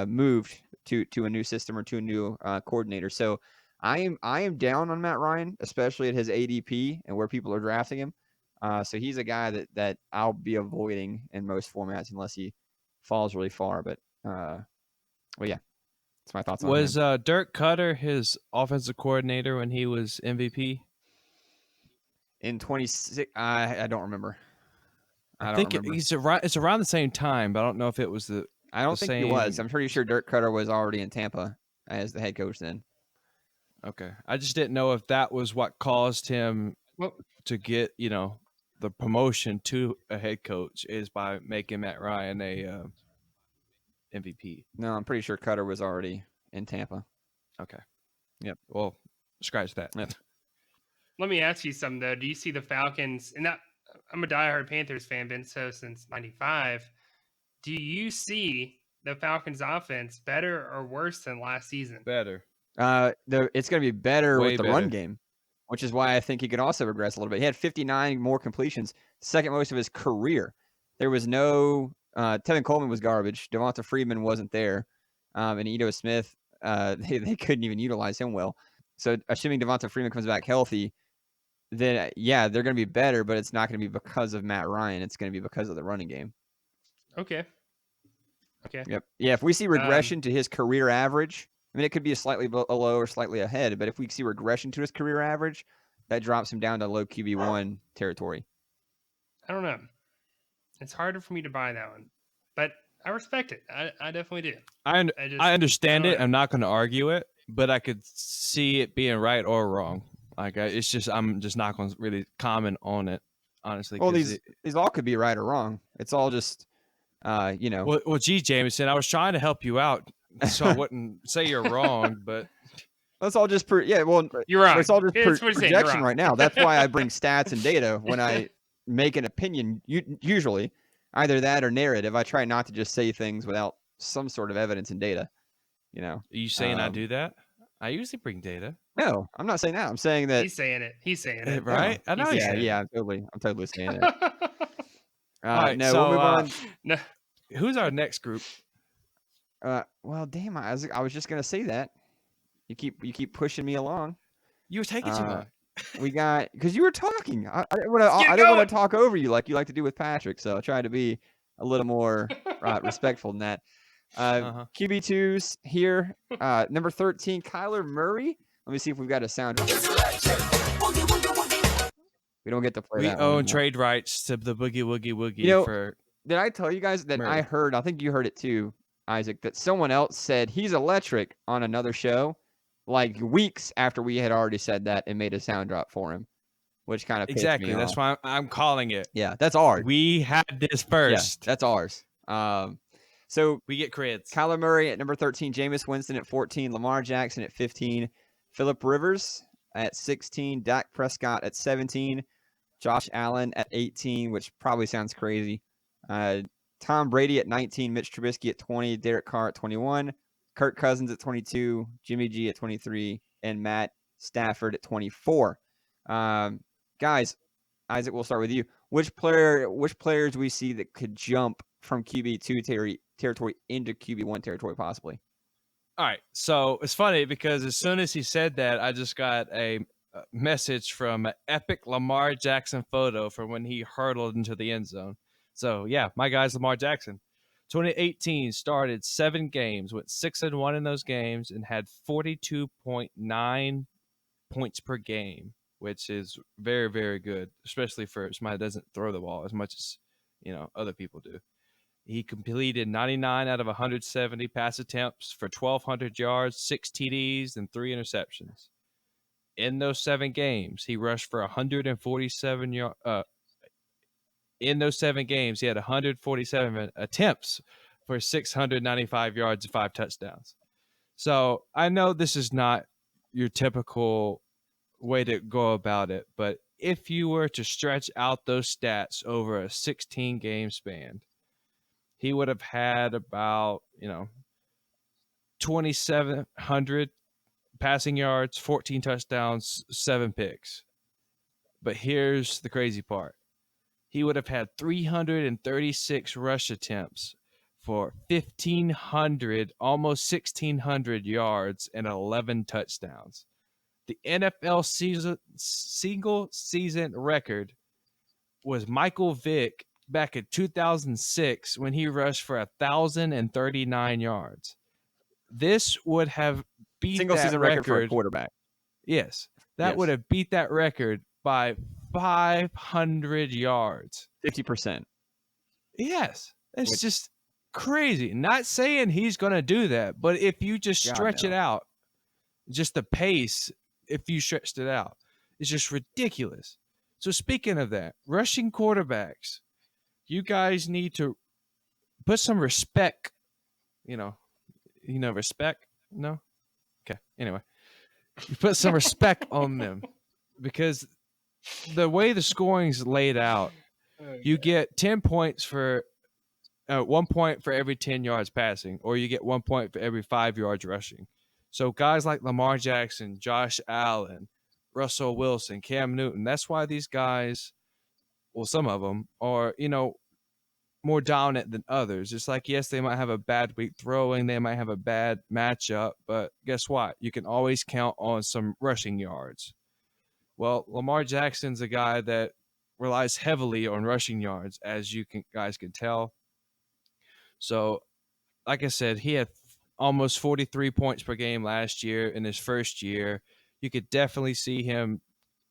moved to a new system or to a new coordinator. So I am down on Matt Ryan, especially at his ADP and where people are drafting him. So he's a guy that I'll be avoiding in most formats unless he falls really far. But well, yeah, that's my thoughts on him. Was Dirk Cutter his offensive coordinator when he was MVP? In 26, I don't remember. I think it's around the same time, but I don't know if it was the. I don't think he was. same- I'm pretty sure Dirk Cutter was already in Tampa as the head coach then. Okay, I just didn't know if that was what caused him Well, to get the promotion to a head coach is by making Matt Ryan a MVP. No, I'm pretty sure Cutter was already in Tampa. Okay. Yep. Well, scratch that. Yep. let me ask you something though. Do you see the Falcons? And I'm a diehard Panthers fan, been so since '95. Do you see the Falcons' offense better or worse than last season? Better. It's going to be better Way with the better. run game, which is why I think he could also regress a little bit. He had 59 more completions, second most of his career. There was no Tevin Coleman was garbage. Devonta Freeman wasn't there, and Ito Smith they couldn't even utilize him well. So assuming Devonta Freeman comes back healthy, then yeah, they're going to be better, but it's not going to be because of Matt Ryan. It's going to be because of the running game. Okay. Yep. Yeah, if we see regression to his career average, I mean, it could be a slightly below or slightly ahead, but if we see regression to his career average, that drops him down to low QB1 territory. I don't know. It's harder for me to buy that one, but I respect it. I definitely do. I understand I don't it. know. I'm not going to argue it, but I could see it being right or wrong. Like it's just I'm just not going to really comment on it, honestly. Well, these all could be right or wrong. It's all just, Well, gee, Jameson, I was trying to help you out, so I wouldn't say you're wrong, but that's all just You're wrong. It's all just It's what you're saying, you're projection wrong. right now. That's why I bring stats and data when I make an opinion. Usually, either that or narrative. I try not to just say things without some sort of evidence and data. Are you saying I do that? I usually bring data. No, I'm not saying that. I'm saying that. He's saying it. Right? I know. I'm totally saying it. All right, no, so, we'll move on. No. Who's our next group? Well, damn, I was just gonna say that. You keep pushing me along. You were taking too long. We got because you were talking. I didn't want to talk over you like you like to do with Patrick. So I tried to be a little more respectful than that. QB2s here. Number 13, Kyler Murray. Let me see if we've got a sound. We don't get to play We that own one. trade rights to the Boogie Woogie Woogie for. Did I tell you guys that Murray. I heard? I think you heard it too, Isaac. That someone else said he's electric on another show, like weeks after we had already said that and made a sound drop for him, which kind of Exactly. That's why I'm calling it. Yeah, that's ours. We had this first. Yeah, that's ours. So we get creds. Kyler Murray at number 13, Jameis Winston at 14, Lamar Jackson at 15, Phillip Rivers at 16, Dak Prescott at 17, Josh Allen at 18, which probably sounds crazy. Tom Brady at 19, Mitch Trubisky at 20, Derek Carr at 21, Kirk Cousins at 22, Jimmy G at 23, and Matt Stafford at 24. Guys, Isaac, we'll start with you. Which players we see that could jump from QB2 territory into QB1 territory possibly? All right. So it's funny because as soon as he said that, I just got a message from an epic Lamar Jackson photo from when he hurtled into the end zone. So yeah, my guy's Lamar Jackson. 2018 started 7 games, went 6-1 in those games, and had 42.9 points per game, which is very, very good, especially for somebody that doesn't throw the ball as much as other people do. He completed 99 out of 170 pass attempts for 1,200 yards, 6 TDs, and 3 interceptions. In those 7 games, he rushed for 147 yards. In those 7 games, he had 147 attempts for 695 yards and 5 touchdowns. So I know this is not your typical way to go about it, but if you were to stretch out those stats over a 16-game span, he would have had about 2,700 passing yards, 14 touchdowns, 7 picks. But here's the crazy part. He would have had 336 rush attempts for 1,500, almost 1,600 yards and 11 touchdowns. The NFL single season record was Michael Vick back in 2006 when he rushed for 1,039 yards. This would have beat Single that season record for a quarterback. Yes, that Yes. would have beat that record by 500 yards. 50%. Yes, it's just crazy. Not saying he's going to do that, but if you just stretch it out, just the pace, if you stretched it out, it's just ridiculous. So speaking of that, rushing quarterbacks, you guys need to put some respect, respect? No? Okay. Anyway, you put some respect on them because the way the scoring's laid out, you get 10 points for 1 point for every 10 yards passing, or you get 1 point for every 5 yards rushing. So guys like Lamar Jackson, Josh Allen, Russell Wilson, Cam Newton, that's why these guys, well, some of them are, more dominant than others. It's like, yes, they might have a bad week throwing, they might have a bad matchup, but guess what? You can always count on some rushing yards. Well, Lamar Jackson's a guy that relies heavily on rushing yards, as you guys can tell. So, like I said, he had almost 43 points per game last year in his first year. You could definitely see him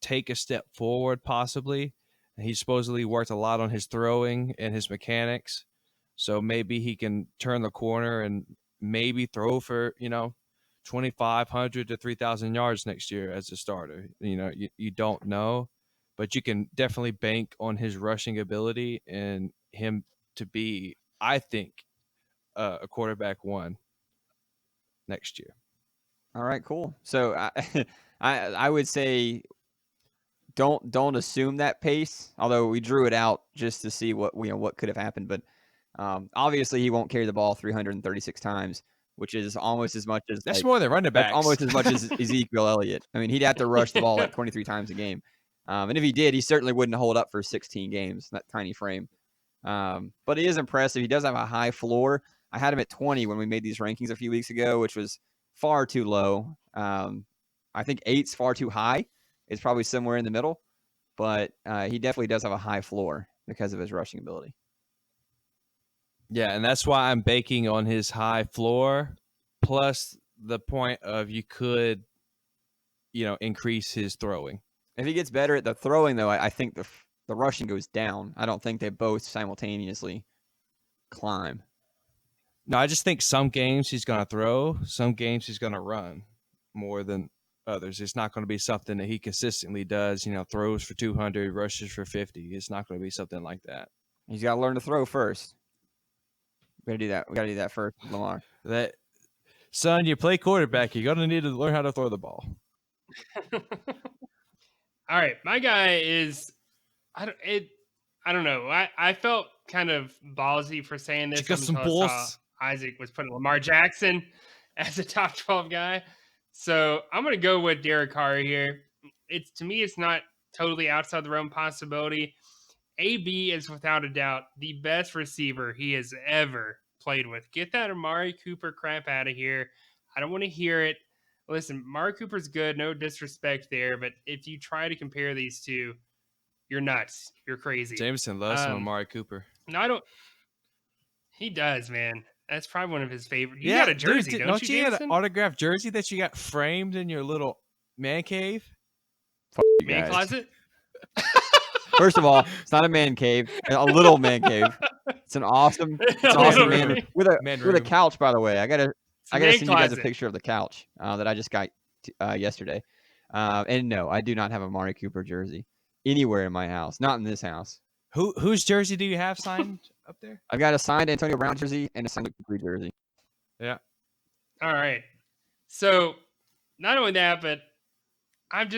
take a step forward, possibly. He supposedly worked a lot on his throwing and his mechanics. So maybe he can turn the corner and maybe throw for, 2,500 to 3,000 yards next year as a starter. You don't know, but you can definitely bank on his rushing ability and him to be, I think, a quarterback one next year. All right, cool. So I would say don't assume that pace. Although we drew it out just to see what could have happened, but obviously he won't carry the ball 336 times, which is almost as much as that's more than running backs. That's almost as much as Ezekiel Elliott. I mean, he'd have to rush the ball like 23 times a game, and if he did, he certainly wouldn't hold up for 16 games. That tiny frame. But he is impressive. He does have a high floor. I had him at 20 when we made these rankings a few weeks ago, which was far too low. I think 8's far too high. It's probably somewhere in the middle, but he definitely does have a high floor because of his rushing ability. Yeah, and that's why I'm banking on his high floor, plus the point of you could, increase his throwing. If he gets better at the throwing, though, I think the rushing goes down. I don't think they both simultaneously climb. No, I just think some games he's going to throw, some games he's going to run more than others. It's not going to be something that he consistently does, throws for 200, rushes for 50. It's not going to be something like that. He's got to learn to throw first. We got to do that. We got to do that first, Lamar. Son, you play quarterback. You're going to need to learn how to throw the ball. All right, my guy is I don't know. I felt kind of ballsy for saying this until I saw Isaac was putting Lamar Jackson as a top 12 guy. So I'm going to go with Derek Carr here. To me, it's not totally outside the realm possibility. AB is without a doubt the best receiver he has ever played with. Get that Amari Cooper crap out of here. I don't want to hear it. Listen, Amari Cooper's good. No disrespect there. But if you try to compare these two, you're nuts. You're crazy. Jameson loves some Amari Cooper. No, I don't. He does, man. That's probably one of his favorite. You got a jersey, dude, don't you, Jameson? Have an autographed jersey that you got framed in your little man cave? Man closet? First of all, it's not a man cave. A little man cave. It's an awesome man room. With a couch, by the way. I gotta send you guys a picture of the couch that I just got yesterday. And no, I do not have a Amari Cooper jersey anywhere in my house. Not in this house. Whose jersey do you have signed up there? I've got a signed Antonio Brown jersey and a signed Cooper jersey. Yeah. All right. So not only that, but I'm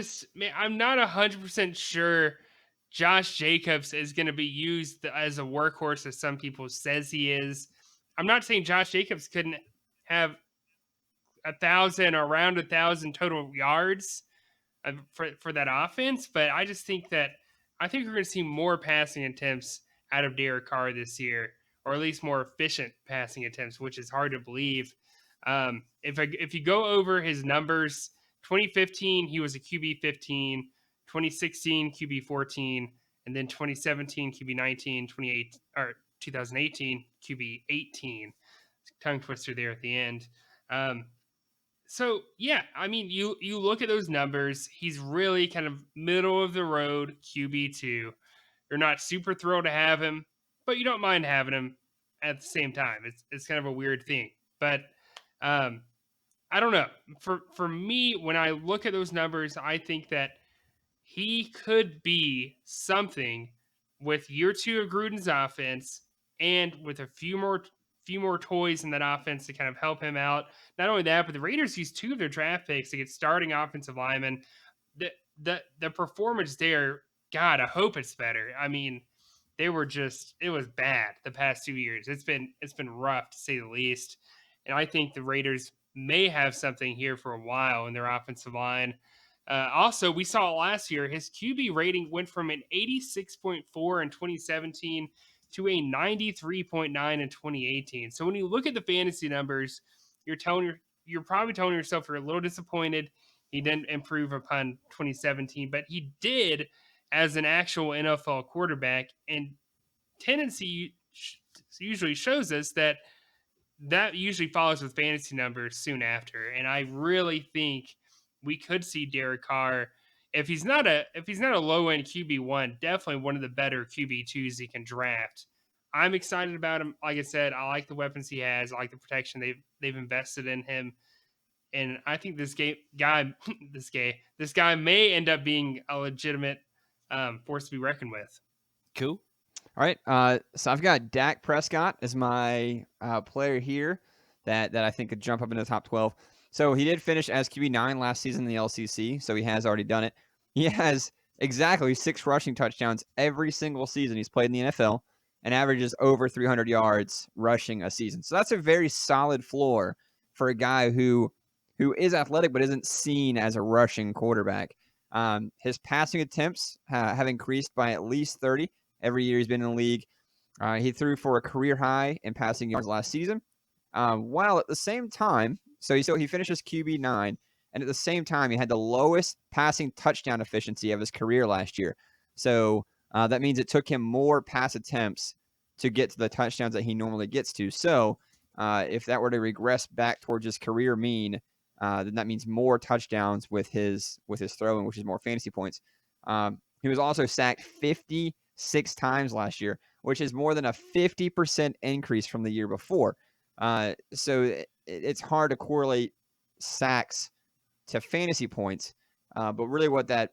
not 100% sure Josh Jacobs is going to be used as a workhorse as some people says he is. I'm not saying Josh Jacobs couldn't have 1,000 or around 1,000 total yards for that offense. But I just think that we're going to see more passing attempts out of Derek Carr this year, or at least more efficient passing attempts, which is hard to believe. If you go over his numbers, 2015 he was a QB 15, 2016 QB 14, and then 2017 QB 19, 2018 QB 18. Tongue twister there at the end. So yeah, I mean, you look at those numbers. He's really kind of middle of the road QB2. You're not super thrilled to have him, but you don't mind having him at the same time. It's kind of a weird thing, but I don't know. For me, when I look at those numbers, I think that he could be something with year 2 of Gruden's offense, and with a few more toys in that offense to kind of help him out. Not only that, but the Raiders used 2 of their draft picks to get starting offensive linemen. The performance there, God, I hope it's better. I mean, it was bad the past 2 years. It's been rough to say the least. And I think the Raiders may have something here for a while in their offensive line. Also, we saw last year his QB rating went from an 86.4 in 2017 to a 93.9 in 2018. So when you look at the fantasy numbers, you're probably telling yourself you're a little disappointed he didn't improve upon 2017, but he did as an actual NFL quarterback. And tendency usually shows us that usually follows with fantasy numbers soon after. And I really think we could see Derek Carr, if he's not a low end QB1, definitely one of the better QB2s he can draft. I'm excited about him. Like I said, I like the weapons he has. I like the protection they've invested in him. And I think this guy may end up being a legitimate force to be reckoned with. Cool. All right. So I've got Dak Prescott as my player here that I think could jump up into the top 12. So he did finish as QB9 last season in the LCC, so he has already done it. He has exactly 6 rushing touchdowns every single season he's played in the NFL, and averages over 300 yards rushing a season. So that's a very solid floor for a guy who is athletic but isn't seen as a rushing quarterback. His passing attempts have increased by at least 30 every year he's been in the league. He threw for a career high in passing yards last season, while at the same time, so he finishes QB9, and at the same time, he had the lowest passing touchdown efficiency of his career last year. So that means it took him more pass attempts to get to the touchdowns that he normally gets to. So if that were to regress back towards his career mean, then that means more touchdowns with his throwing, which is more fantasy points. He was also sacked 56 times last year, which is more than a 50% increase from the year before. So it's hard to correlate sacks to fantasy points, but really what that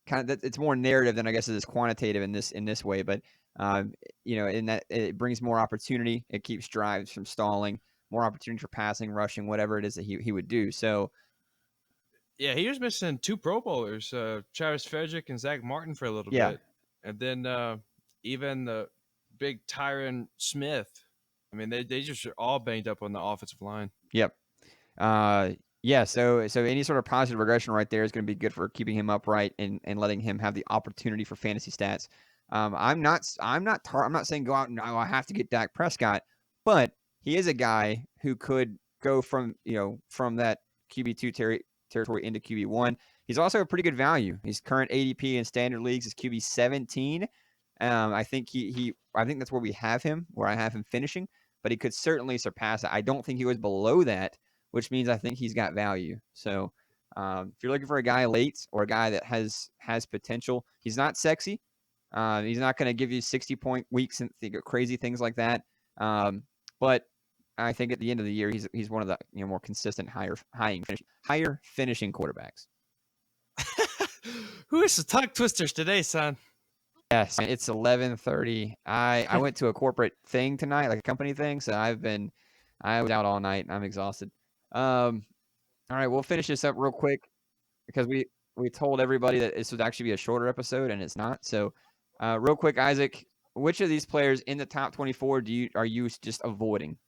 it's more narrative than I guess it is quantitative in this way. But in that it brings more opportunity, it keeps drives from stalling, more opportunity for passing, rushing, whatever it is that he would do. So yeah, he was missing 2 Pro Bowlers, Travis Frederick and Zach Martin for a little bit, and then even the big Tyron Smith. I mean, they just are all banged up on the offensive line. Yep. Yeah. So any sort of positive regression right there is going to be good for keeping him upright and letting him have the opportunity for fantasy stats. I'm not saying go out and I have to get Dak Prescott, but he is a guy who could go from that QB2 territory into QB1. He's also a pretty good value. His current ADP in standard leagues is QB 17. I think I think that's where we have him, where I have him finishing, but he could certainly surpass it. I don't think he was below that, which means I think he's got value. So if you're looking for a guy late or a guy that has potential, he's not sexy. He's not going to give you 60-point weeks and crazy things like that. But I think at the end of the year, he's one of the more consistent, higher finishing quarterbacks. Who is the tongue twisters today, son? Yes, it's 11:30. I went to a corporate thing tonight, like a company thing, so I was out all night and I'm exhausted. All right, we'll finish this up real quick because we told everybody that this would actually be a shorter episode and it's not. So, real quick, Isaac, which of these players in the top 24 are you just avoiding?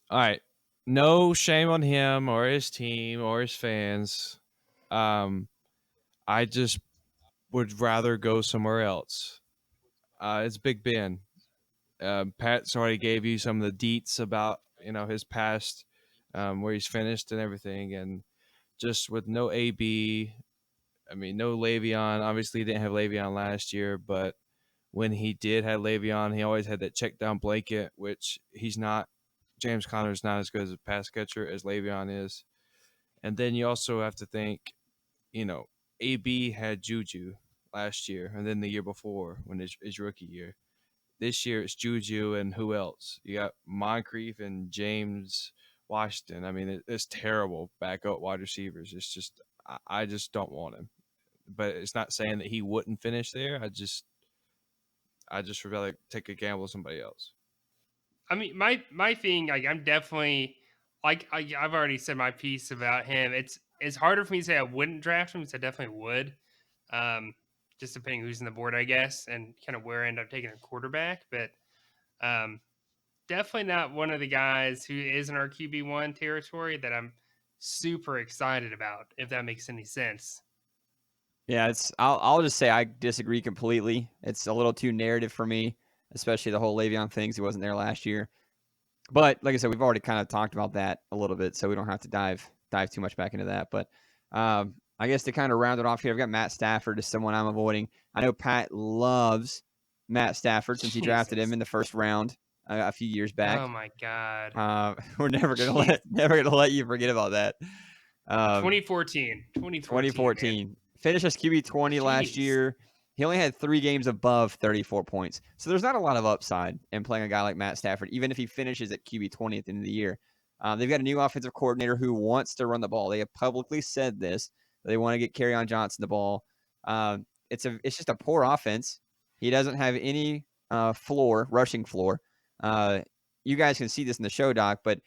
All right, no shame on him or his team or his fans. I just would rather go somewhere else. It's Big Ben. Pat's already gave you some of the deets about his past, where he's finished and everything, and just with no AB, I mean no Le'Veon. Obviously, he didn't have Le'Veon last year, but when he did have Le'Veon, he always had that check down blanket, which he's not. James Conner's not as good as a pass catcher as Le'Veon is. And then you also have to think, AB had Juju last year, and then the year before when his rookie year. This year it's Juju and who else? You got Moncrief and James Washington. I mean, it's terrible backup wide receivers. It's just I just don't want him. But it's not saying that he wouldn't finish there. I just would rather take a gamble with somebody else. I mean, my thing, like, I'm definitely I've already said my piece about him. It's harder for me to say I wouldn't draft him because I definitely would. Just depending who's in the board, I guess, and kind of where I end up taking a quarterback. But definitely not one of the guys who is in our QB1 territory that I'm super excited about, if that makes any sense. Yeah, I'll just say I disagree completely. It's a little too narrative for me, especially the whole Le'Veon things. He wasn't there last year. But like I said, we've already kind of talked about that a little bit, so we don't have to dive too much back into that. But I guess to kind of round it off here, I've got Matt Stafford as someone I'm avoiding. I know Pat loves Matt Stafford since he drafted him in the first round a few years back. Oh my God. We're never gonna let you forget about that. 2014. 2014. Finished as QB 20 last year. He only had 3 games above 34 points. So there's not a lot of upside in playing a guy like Matt Stafford, even if he finishes at QB 20 at the end of the year. They've got a new offensive coordinator who wants to run the ball. They have publicly said this. They want to get Kerryon Johnson the ball. It's just a poor offense. He doesn't have any rushing floor. You guys can see this in the show doc, but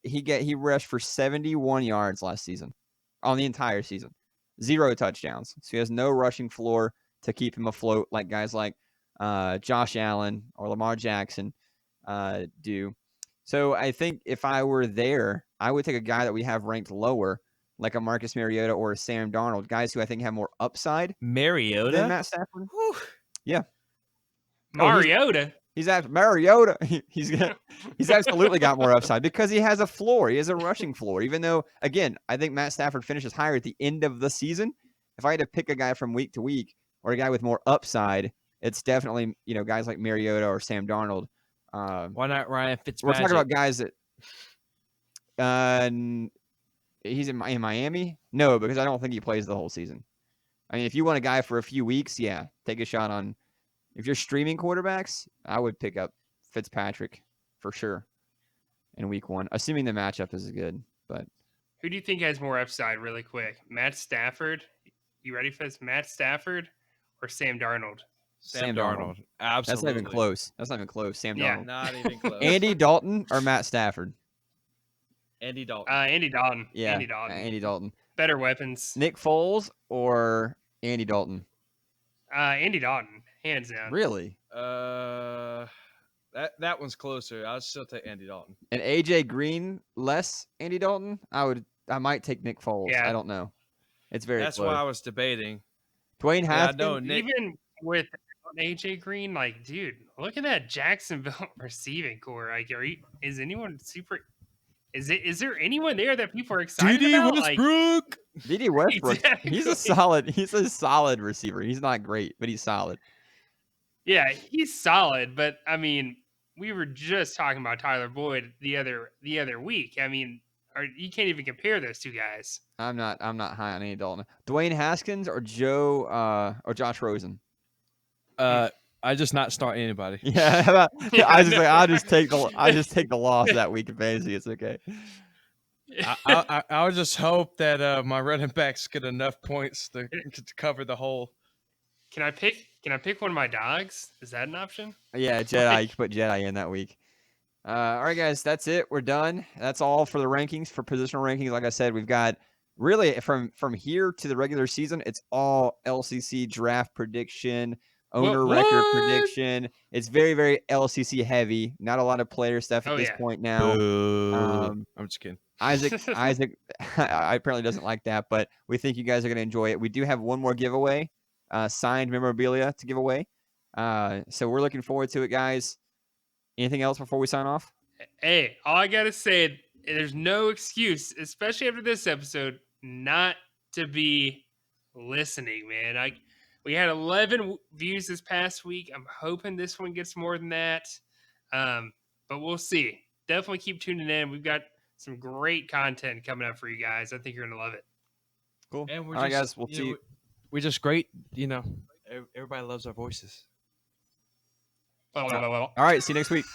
he rushed for 71 yards last season on the entire season. 0 touchdowns. So he has no rushing floor to keep him afloat like guys like Josh Allen or Lamar Jackson do. So I think if I were there, I would take a guy that we have ranked lower, like a Marcus Mariota or a Sam Darnold, guys who I think have more upside Mariota than Matt Stafford. Whew. Yeah. Mariota. He's at Mariota. He's absolutely got more upside because he has a floor. He has a rushing floor. Even though, again, I think Matt Stafford finishes higher at the end of the season. If I had to pick a guy from week to week or a guy with more upside, it's definitely guys like Mariota or Sam Darnold. Why not Ryan Fitzpatrick? We're talking about guys that he's in Miami. No, because I don't think he plays the whole season. I mean, if you want a guy for a few weeks, yeah, take a shot on. If you're streaming quarterbacks, I would pick up Fitzpatrick for sure in week 1, assuming the matchup is good. But who do you think has more upside really quick? Matt Stafford? You ready for this? Matt Stafford or Sam Darnold? Sam Darnold. Absolutely. That's not even close. Sam Darnold. Not even close. Andy Dalton or Matt Stafford? Andy Dalton. Andy Dalton. Yeah, Andy Dalton. Better weapons. Nick Foles or Andy Dalton? Andy Dalton, hands down. Really? That one's closer. I'll still take Andy Dalton. And AJ Green less Andy Dalton? I might take Nick Foles. Yeah. I don't know. It's very That's close. why I was debating. Dwayne Haskins? Even with AJ Green, like, dude, look at that Jacksonville receiving core. Like, is anyone super? Is there anyone there that people are excited about? Westbrook. D.D. Westbrook. Exactly. He's a solid receiver. He's not great, but he's solid. Yeah, he's solid, but I mean, we were just talking about Tyler Boyd the other week. I mean, you can't even compare those two guys. I'm not high on Andy Dalton. Dwayne Haskins or Josh Rosen? I just not start anybody. Yeah, I'll just take the loss that week in fantasy. It's okay. I'll just hope that my running backs get enough points to cover the whole. Can I pick one of my dogs? Is that an option? Yeah, Jedi. You can put Jedi in that week. All right, guys, that's it. We're done. That's all for the rankings, for positional rankings. Like I said, we've got really from here to the regular season, it's all LCC draft prediction, owner What? record prediction. It's very, very LCC heavy. Not a lot of player stuff at Oh, this yeah. point now. I'm just kidding. Isaac, apparently doesn't like that, but we think you guys are going to enjoy it. We do have one more giveaway, signed memorabilia to give away. So we're looking forward to it, guys. Anything else before we sign off? Hey, all I gotta say, there's no excuse, especially after this episode, not to be listening, man. We had 11 views this past week. I'm hoping this one gets more than that, but we'll see. Definitely keep tuning in. We've got some great content coming up for you guys. I think you're gonna love it. Cool. And we're All right, just, guys. We'll see you. We're just great. Everybody loves our voices. Well. All right. See you next week.